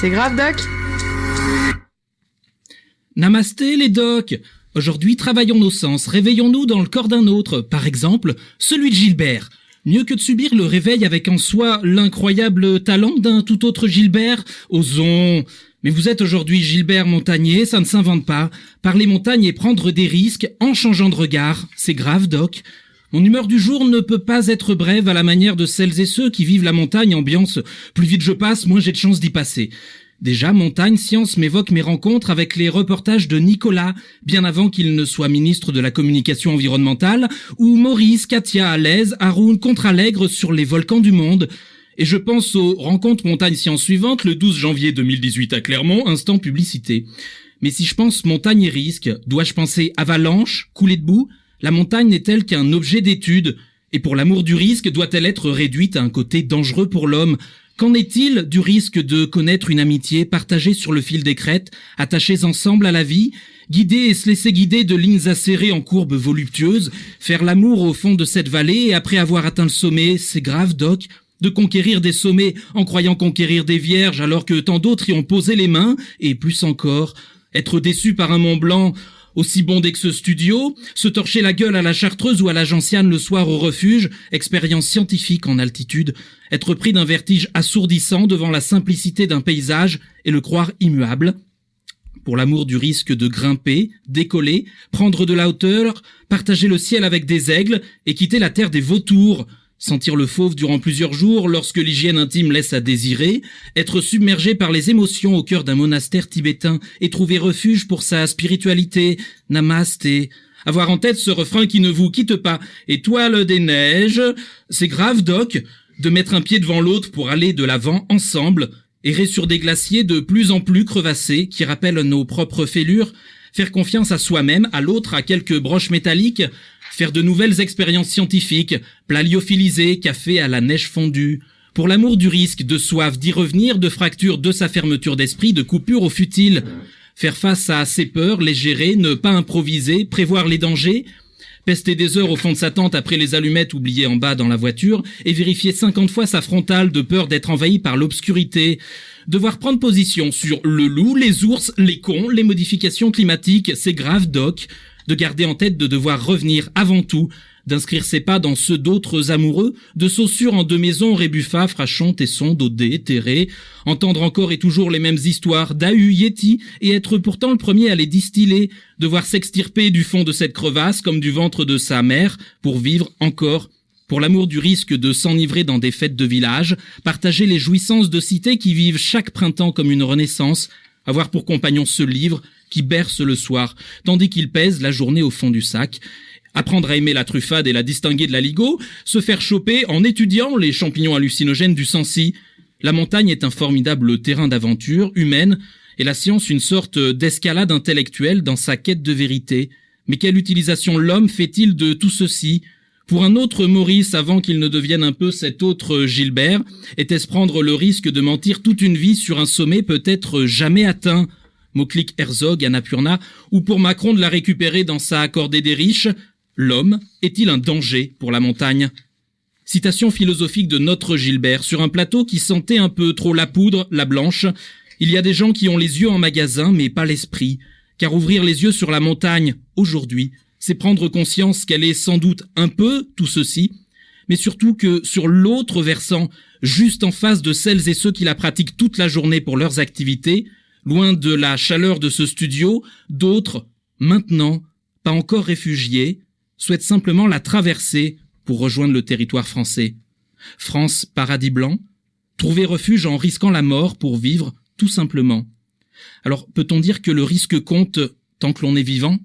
C'est grave, Doc. Namasté les docs. Aujourd'hui, travaillons nos sens, réveillons-nous dans le corps d'un autre, par exemple, celui de Gilbert. Mieux que de subir le réveil avec en soi l'incroyable talent d'un tout autre Gilbert, osons. Mais vous êtes aujourd'hui Gilbert Montagnier, ça ne s'invente pas. Parler montagne et prendre des risques en changeant de regard, c'est grave, Doc. Mon humeur du jour ne peut pas être brève à la manière de celles et ceux qui vivent la montagne, ambiance plus vite je passe, moins j'ai de chance d'y passer. Déjà, Montagne Science m'évoque mes rencontres avec les reportages de Nicolas, bien avant qu'il ne soit ministre de la communication environnementale, ou Maurice, Katia à l'aise, Haroun contre-allègre sur les volcans du monde. Et je pense aux rencontres Montagne Science suivantes le 12 janvier 2018 à Clermont, instant publicité. Mais si je pense montagne et risque, dois-je penser avalanche, coulée de boue? La montagne n'est-elle qu'un objet d'étude? Et pour l'amour du risque, doit-elle être réduite à un côté dangereux pour l'homme? Qu'en est-il du risque de connaître une amitié partagée sur le fil des crêtes, attachés ensemble à la vie, guider et se laisser guider de lignes acérées en courbes voluptueuses, faire l'amour au fond de cette vallée et après avoir atteint le sommet, c'est grave, Doc, de conquérir des sommets en croyant conquérir des vierges alors que tant d'autres y ont posé les mains, et plus encore, être déçu par un Mont Blanc aussi bondé que ce studio, se torcher la gueule à la Chartreuse ou à la Gentiane le soir au refuge, expérience scientifique en altitude, être pris d'un vertige assourdissant devant la simplicité d'un paysage et le croire immuable. Pour l'amour du risque de grimper, décoller, prendre de la hauteur, partager le ciel avec des aigles et quitter la terre des vautours, sentir le fauve durant plusieurs jours lorsque l'hygiène intime laisse à désirer, être submergé par les émotions au cœur d'un monastère tibétain et trouver refuge pour sa spiritualité, namasté. Avoir en tête ce refrain qui ne vous quitte pas, étoile des neiges, c'est grave, Doc, de mettre un pied devant l'autre pour aller de l'avant ensemble, errer sur des glaciers de plus en plus crevassés qui rappellent nos propres fêlures, faire confiance à soi-même, à l'autre, à quelques broches métalliques, faire de nouvelles expériences scientifiques, plats lyophilisés, café à la neige fondue. Pour l'amour du risque, de soif, d'y revenir, de fracture, de sa fermeture d'esprit, de coupure au futile. Faire face à ses peurs, les gérer, ne pas improviser, prévoir les dangers. Pester des heures au fond de sa tente après les allumettes oubliées en bas dans la voiture et vérifier 50 fois sa frontale de peur d'être envahi par l'obscurité. Devoir prendre position sur le loup, les ours, les cons, les modifications climatiques, c'est grave, Doc. De garder en tête de devoir revenir avant tout, d'inscrire ses pas dans ceux d'autres amoureux, de Saussure en deux maisons, Rébuffat, Frachon, Tesson, Daudet, Terré, entendre encore et toujours les mêmes histoires d'Ahu, Yeti, et être pourtant le premier à les distiller, devoir s'extirper du fond de cette crevasse comme du ventre de sa mère, pour vivre encore, pour l'amour du risque de s'enivrer dans des fêtes de village, partager les jouissances de cités qui vivent chaque printemps comme une renaissance, avoir pour compagnon ce livre qui berce le soir, tandis qu'il pèse la journée au fond du sac, apprendre à aimer la truffade et la distinguer de la ligo, se faire choper en étudiant les champignons hallucinogènes du Sancy. La montagne est un formidable terrain d'aventure humaine et la science une sorte d'escalade intellectuelle dans sa quête de vérité. Mais quelle utilisation l'homme fait-il de tout ceci ? Pour un autre Maurice, avant qu'il ne devienne un peu cet autre Gilbert, était-ce prendre le risque de mentir toute une vie sur un sommet peut-être jamais atteint ? Mot-clic Herzog, Annapurna, ou pour Macron de la récupérer dans sa accordée des riches, l'homme est-il un danger pour la montagne ? Citation philosophique de notre Gilbert, sur un plateau qui sentait un peu trop la poudre, la blanche. Il y a des gens qui ont les yeux en magasin, mais pas l'esprit. Car ouvrir les yeux sur la montagne, aujourd'hui, c'est prendre conscience qu'elle est sans doute un peu tout ceci, mais surtout que sur l'autre versant, juste en face de celles et ceux qui la pratiquent toute la journée pour leurs activités, loin de la chaleur de ce studio, d'autres, maintenant, pas encore réfugiés, souhaitent simplement la traverser pour rejoindre le territoire français. France, paradis blanc, trouver refuge en risquant la mort pour vivre, tout simplement. Alors, peut-on dire que le risque compte tant que l'on est vivant ?